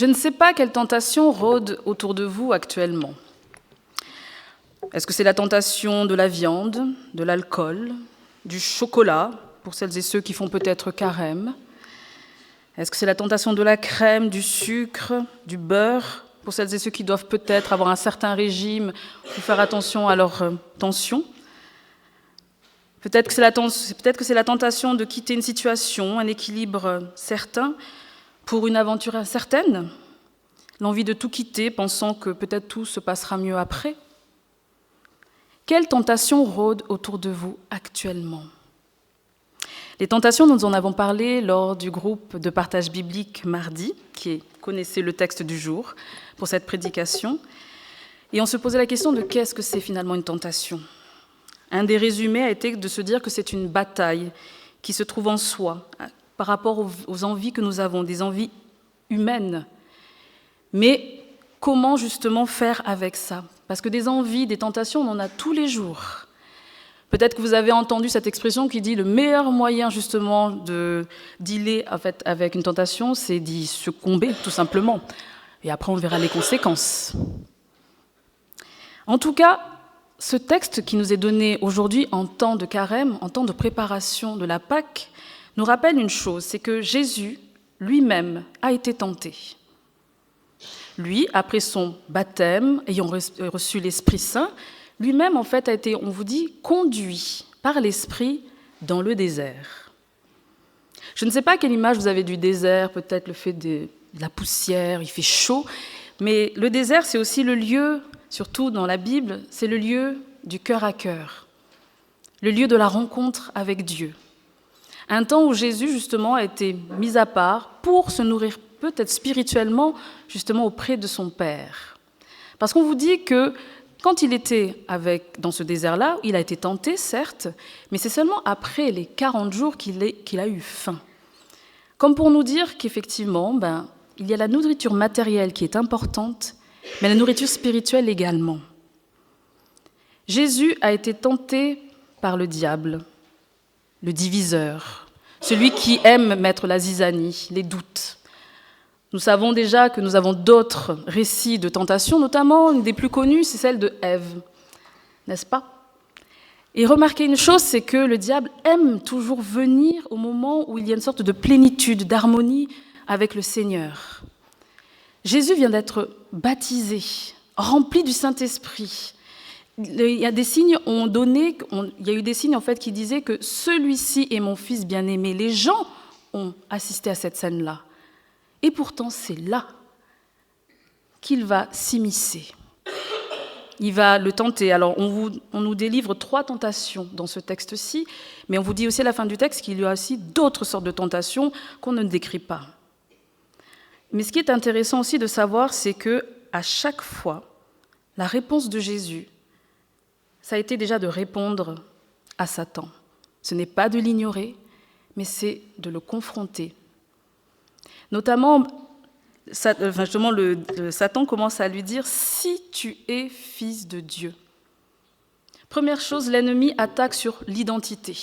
Je ne sais pas quelle tentation rôde autour de vous actuellement. Est-ce que c'est la tentation de la viande, de l'alcool, du chocolat, pour celles et ceux qui font peut-être carême? Est-ce que c'est la tentation de la crème, du sucre, du beurre, pour celles et ceux qui doivent peut-être avoir un certain régime ou faire attention à leur tension? Peut-être que c'est la tentation de quitter une situation, un équilibre certain, pour une aventure incertaine, l'envie de tout quitter, pensant que peut-être tout se passera mieux après. Quelles tentations rôdent autour de vous actuellement? Les tentations, nous en avons parlé lors du groupe de partage biblique mardi, qui connaissait le texte du jour pour cette prédication. Et on se posait la question de qu'est-ce que c'est finalement une tentation? Un des résumés a été de se dire que c'est une bataille qui se trouve en soi, par rapport aux envies que nous avons, des envies humaines. Mais comment justement faire avec ça? Parce que des envies, des tentations, on en a tous les jours. Peut-être que vous avez entendu cette expression qui dit le meilleur moyen justement de dealer avec une tentation, c'est d'y succomber tout simplement. Et après, on verra les conséquences. En tout cas, ce texte qui nous est donné aujourd'hui en temps de carême, en temps de préparation de la Pâque, nous rappelle une chose, c'est que Jésus lui-même a été tenté. Lui, après son baptême, ayant reçu l'Esprit Saint, lui-même, en fait, a été, on vous dit, conduit par l'Esprit dans le désert. Je ne sais pas quelle image vous avez du désert, peut-être le fait de la poussière, il fait chaud, mais le désert, c'est aussi le lieu, surtout dans la Bible, c'est le lieu du cœur à cœur, le lieu de la rencontre avec Dieu. Un temps où Jésus, justement, a été mis à part pour se nourrir peut-être spirituellement, justement, auprès de son Père. Parce qu'on vous dit que quand il était dans ce désert-là, il a été tenté, certes, mais c'est seulement après les 40 jours qu'il a eu faim. Comme pour nous dire qu'effectivement, il y a la nourriture matérielle qui est importante, mais la nourriture spirituelle également. Jésus a été tenté par le diable, le diviseur, celui qui aime mettre la zizanie, les doutes. Nous savons déjà que nous avons d'autres récits de tentation, notamment une des plus connues, c'est celle de Ève, n'est-ce pas? Et remarquez une chose, c'est que le diable aime toujours venir au moment où il y a une sorte de plénitude, d'harmonie avec le Seigneur. Jésus vient d'être baptisé, rempli du Saint-Esprit. Il y a des signes il y a eu des signes en fait qui disaient que celui-ci est mon fils bien-aimé. Les gens ont assisté à cette scène-là. Et pourtant, c'est là qu'il va s'immiscer. Il va le tenter. Alors, on nous délivre 3 tentations dans ce texte-ci, mais on vous dit aussi à la fin du texte qu'il y a aussi d'autres sortes de tentations qu'on ne décrit pas. Mais ce qui est intéressant aussi de savoir, c'est qu'à chaque fois, la réponse de Jésus, ça a été déjà de répondre à Satan. Ce n'est pas de l'ignorer, mais c'est de le confronter. Notamment, Satan commence à lui dire « Si tu es fils de Dieu ». Première chose, l'ennemi attaque sur l'identité.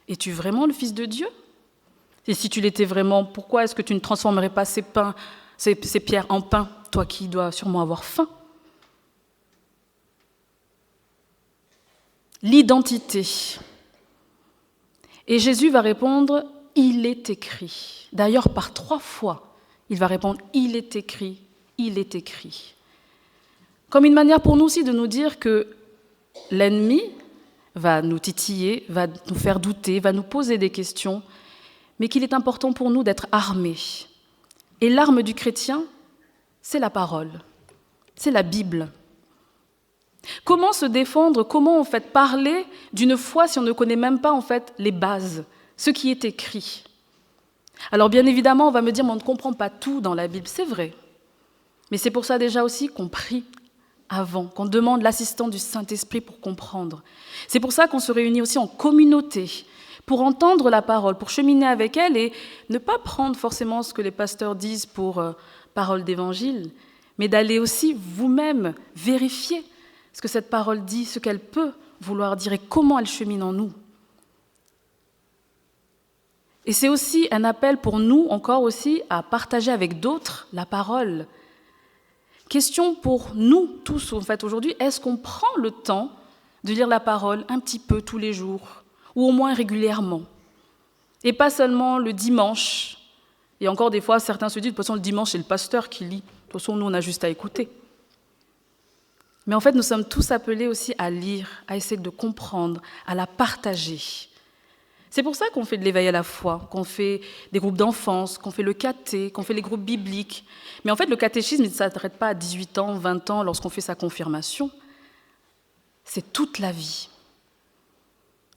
Es-tu vraiment le fils de Dieu? Et si tu l'étais vraiment, pourquoi est-ce que tu ne transformerais pas ces pierres en pain, toi qui dois sûrement avoir faim? L'identité. Et Jésus va répondre « Il est écrit ». D'ailleurs, par 3 fois, il va répondre « Il est écrit, il est écrit ». Comme une manière pour nous aussi de nous dire que l'ennemi va nous titiller, va nous faire douter, va nous poser des questions, mais qu'il est important pour nous d'être armés. Et l'arme du chrétien, c'est la parole, c'est la Bible. Comment se défendre, comment en fait parler d'une foi si on ne connaît même pas en fait les bases, ce qui est écrit? Alors bien évidemment, on va me dire, mais on ne comprend pas tout dans la Bible, c'est vrai. Mais c'est pour ça déjà aussi qu'on prie avant, qu'on demande l'assistance du Saint-Esprit pour comprendre. C'est pour ça qu'on se réunit aussi en communauté, pour entendre la parole, pour cheminer avec elle et ne pas prendre forcément ce que les pasteurs disent pour parole d'évangile, mais d'aller aussi vous-même vérifier ce que cette parole dit, ce qu'elle peut vouloir dire et comment elle chemine en nous. Et c'est aussi un appel pour nous, encore aussi, à partager avec d'autres la parole. Question pour nous tous, en fait, aujourd'hui, est-ce qu'on prend le temps de lire la parole un petit peu tous les jours, ou au moins régulièrement, et pas seulement le dimanche. Et encore des fois, certains se disent, de toute façon, le dimanche, c'est le pasteur qui lit. De toute façon, nous, on a juste à écouter. Mais en fait, nous sommes tous appelés aussi à lire, à essayer de comprendre, à la partager. C'est pour ça qu'on fait de l'éveil à la foi, qu'on fait des groupes d'enfance, qu'on fait le caté, qu'on fait les groupes bibliques. Mais en fait, le catéchisme, il ne s'arrête pas à 18 ans, 20 ans, lorsqu'on fait sa confirmation. C'est toute la vie.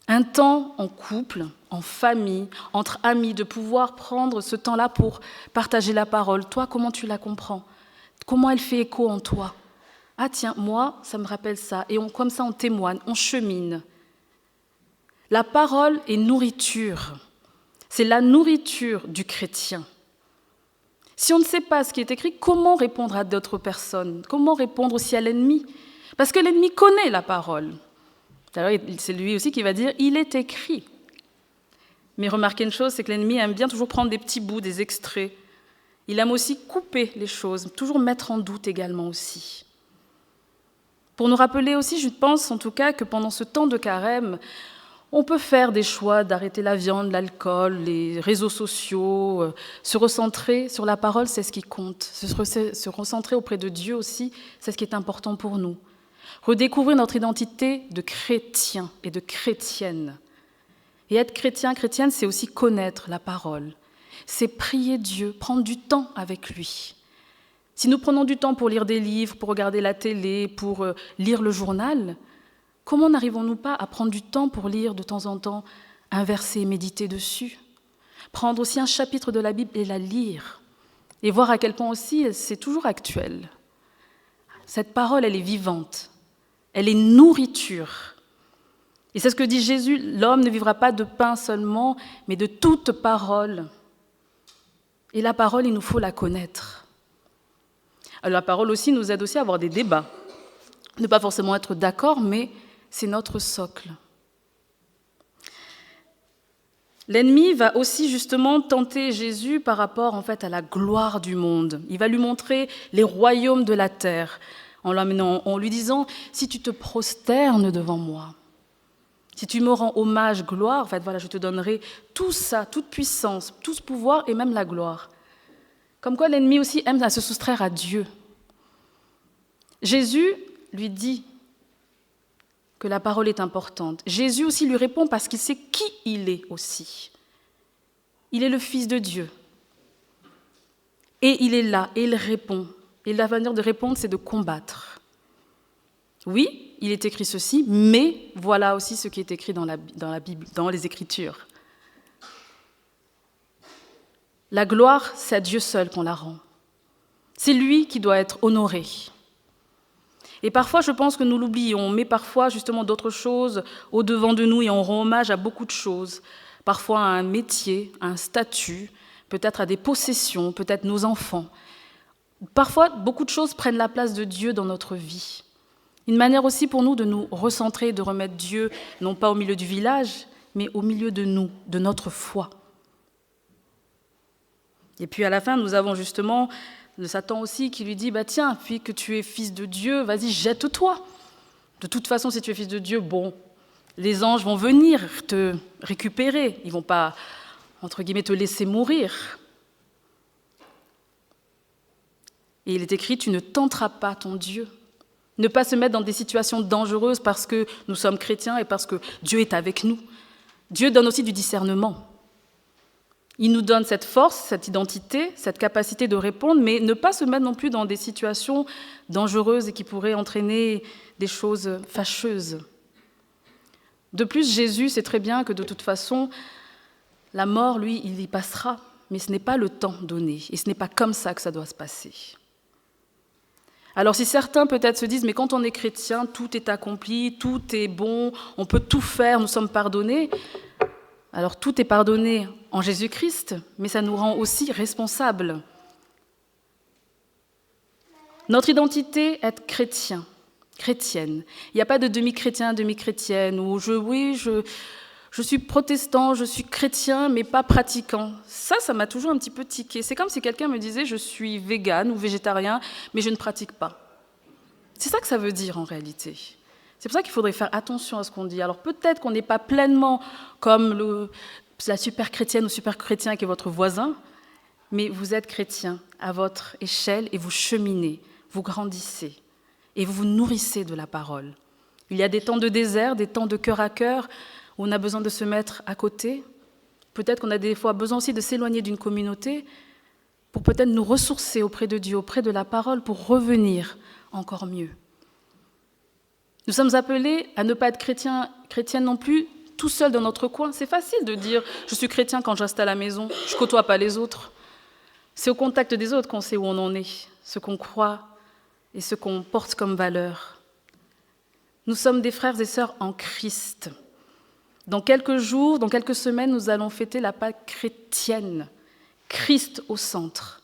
Un temps en couple, en famille, entre amis, de pouvoir prendre ce temps-là pour partager la parole. Toi, comment tu la comprends? Comment elle fait écho en toi? Ah tiens, moi, ça me rappelle ça. Et comme ça, on témoigne, on chemine. La parole est nourriture. C'est la nourriture du chrétien. Si on ne sait pas ce qui est écrit, comment répondre à d'autres personnes? Comment répondre aussi à l'ennemi? Parce que l'ennemi connaît la parole. Alors, c'est lui aussi qui va dire « il est écrit ». Mais remarquez une chose, c'est que l'ennemi aime bien toujours prendre des petits bouts, des extraits. Il aime aussi couper les choses, toujours mettre en doute également aussi. Pour nous rappeler aussi, je pense en tout cas que pendant ce temps de carême, on peut faire des choix d'arrêter la viande, l'alcool, les réseaux sociaux, se recentrer sur la parole, c'est ce qui compte. Se recentrer auprès de Dieu aussi, c'est ce qui est important pour nous. Redécouvrir notre identité de chrétien et de chrétienne. Et être chrétien, chrétienne, c'est aussi connaître la parole. C'est prier Dieu, prendre du temps avec lui. Si nous prenons du temps pour lire des livres, pour regarder la télé, pour lire le journal, comment n'arrivons-nous pas à prendre du temps pour lire de temps en temps un verset et méditer dessus? Prendre aussi un chapitre de la Bible et la lire. Et voir à quel point aussi c'est toujours actuel. Cette parole, elle est vivante. Elle est nourriture. Et c'est ce que dit Jésus, l'homme ne vivra pas de pain seulement, mais de toute parole. Et la parole, il nous faut la connaître. Alors la parole aussi nous aide aussi à avoir des débats. Ne pas forcément être d'accord, mais c'est notre socle. L'ennemi va aussi justement tenter Jésus par rapport en fait à la gloire du monde. Il va lui montrer les royaumes de la terre. En lui disant, si tu te prosternes devant moi, si tu me rends hommage, gloire, en fait, voilà, je te donnerai tout ça, toute puissance, tout ce pouvoir et même la gloire. Comme quoi l'ennemi aussi aime à se soustraire à Dieu. Jésus lui dit que la parole est importante. Jésus aussi lui répond parce qu'il sait qui il est aussi. Il est le Fils de Dieu. Et il est là, et il répond. Et la manière de répondre, c'est de combattre. Oui, il est écrit ceci, mais voilà aussi ce qui est écrit dans la Bible, dans les Écritures. La gloire, c'est à Dieu seul qu'on la rend. C'est lui qui doit être honoré. Et parfois, je pense que nous l'oublions. On met parfois justement d'autres choses au-devant de nous et on rend hommage à beaucoup de choses. Parfois à un métier, à un statut, peut-être à des possessions, peut-être nos enfants. Parfois, beaucoup de choses prennent la place de Dieu dans notre vie. Une manière aussi pour nous de nous recentrer, de remettre Dieu, non pas au milieu du village, mais au milieu de nous, de notre foi. Et puis à la fin, nous avons justement le Satan aussi qui lui dit « Tiens, puis que tu es fils de Dieu, vas-y, jette-toi. De toute façon, si tu es fils de Dieu, bon, les anges vont venir te récupérer. Ils ne vont pas, entre guillemets, te laisser mourir. » Et il est écrit, tu ne tenteras pas ton Dieu. Ne pas se mettre dans des situations dangereuses parce que nous sommes chrétiens et parce que Dieu est avec nous. Dieu donne aussi du discernement. Il nous donne cette force, cette identité, cette capacité de répondre, mais ne pas se mettre non plus dans des situations dangereuses et qui pourraient entraîner des choses fâcheuses. De plus, Jésus sait très bien que de toute façon, la mort, lui, il y passera, mais ce n'est pas le temps donné, et ce n'est pas comme ça que ça doit se passer. Alors si certains peut-être se disent, mais quand on est chrétien, tout est accompli, tout est bon, on peut tout faire, nous sommes pardonnés. Alors tout est pardonné en Jésus-Christ, mais ça nous rend aussi responsables. Notre identité, être chrétien, chrétienne. Il n'y a pas de demi-chrétien, demi-chrétienne, où je Je suis protestant, je suis chrétien, mais pas pratiquant. Ça m'a toujours un petit peu tiqué. C'est comme si quelqu'un me disait « je suis végane ou végétarien, mais je ne pratique pas ». C'est ça que ça veut dire en réalité. C'est pour ça qu'il faudrait faire attention à ce qu'on dit. Alors peut-être qu'on n'est pas pleinement comme la super chrétienne ou super chrétien qui est votre voisin, mais vous êtes chrétien à votre échelle et vous cheminez, vous grandissez et vous vous nourrissez de la parole. Il y a des temps de désert, des temps de cœur à cœur où on a besoin de se mettre à côté. Peut-être qu'on a des fois besoin aussi de s'éloigner d'une communauté pour peut-être nous ressourcer auprès de Dieu, auprès de la parole, pour revenir encore mieux. Nous sommes appelés à ne pas être chrétiens non plus tout seuls dans notre coin. C'est facile de dire « je suis chrétien quand je reste à la maison, je ne côtoie pas les autres ». C'est au contact des autres qu'on sait où on en est, ce qu'on croit et ce qu'on porte comme valeur. Nous sommes des frères et sœurs en Christ. Dans quelques jours, dans quelques semaines, nous allons fêter la Pâque chrétienne, Christ au centre.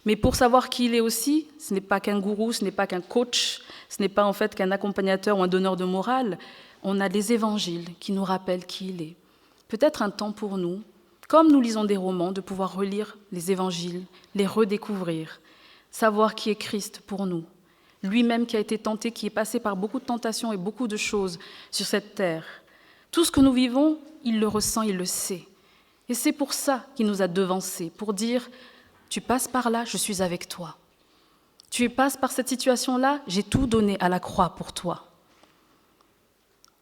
Mais pour savoir qui il est aussi, ce n'est pas qu'un gourou, ce n'est pas qu'un coach, ce n'est pas en fait qu'un accompagnateur ou un donneur de morale. On a les évangiles qui nous rappellent qui il est. Peut-être un temps pour nous, comme nous lisons des romans, de pouvoir relire les évangiles, les redécouvrir, savoir qui est Christ pour nous. Lui-même qui a été tenté, qui est passé par beaucoup de tentations et beaucoup de choses sur cette terre. Tout ce que nous vivons, il le ressent, il le sait. Et c'est pour ça qu'il nous a devancés, pour dire « tu passes par là, je suis avec toi. Tu passes par cette situation-là, j'ai tout donné à la croix pour toi.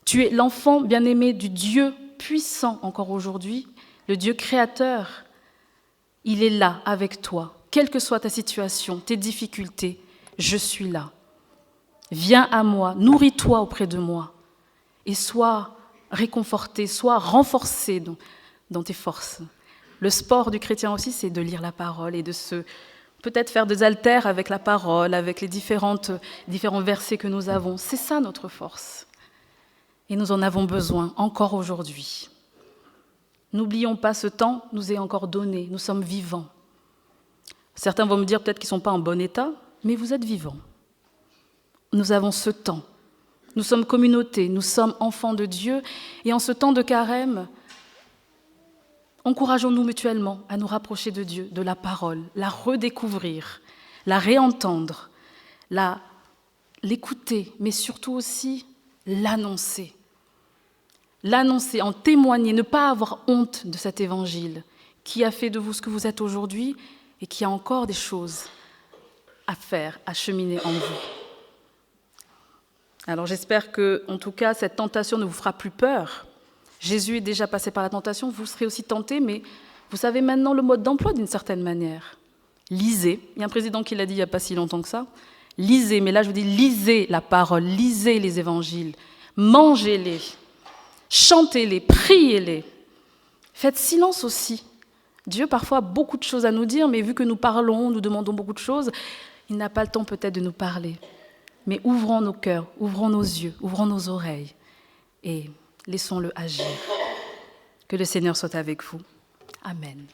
Tu es l'enfant bien-aimé du Dieu puissant encore aujourd'hui, le Dieu créateur. Il est là avec toi, quelle que soit ta situation, tes difficultés, je suis là. Viens à moi, nourris-toi auprès de moi et sois réconforté, sois renforcé dans tes forces. Le sport du chrétien aussi, c'est de lire la parole et de peut-être faire des haltères avec la parole, avec les différents versets que nous avons. C'est ça notre force. Et nous en avons besoin encore aujourd'hui. N'oublions pas, ce temps nous est encore donné, nous sommes vivants. Certains vont me dire peut-être qu'ils ne sont pas en bon état, mais vous êtes vivants. Nous avons ce temps. Nous sommes communauté, nous sommes enfants de Dieu. Et en ce temps de carême, encourageons-nous mutuellement à nous rapprocher de Dieu, de la parole, la redécouvrir, la réentendre, l'écouter, mais surtout aussi l'annoncer. L'annoncer, en témoigner, ne pas avoir honte de cet évangile qui a fait de vous ce que vous êtes aujourd'hui et qui a encore des choses à faire, à cheminer en vous. Alors j'espère que, en tout cas, cette tentation ne vous fera plus peur. Jésus est déjà passé par la tentation, vous serez aussi tentés, mais vous savez maintenant le mode d'emploi d'une certaine manière. Lisez. Il y a un président qui l'a dit il n'y a pas si longtemps que ça. Lisez, mais là je vous dis, lisez la parole, lisez les évangiles, mangez-les, chantez-les, priez-les. Faites silence aussi. Dieu parfois a beaucoup de choses à nous dire, mais vu que nous parlons, nous demandons beaucoup de choses, il n'a pas le temps peut-être de nous parler. Mais ouvrons nos cœurs, ouvrons nos yeux, ouvrons nos oreilles et laissons-le agir. Que le Seigneur soit avec vous. Amen.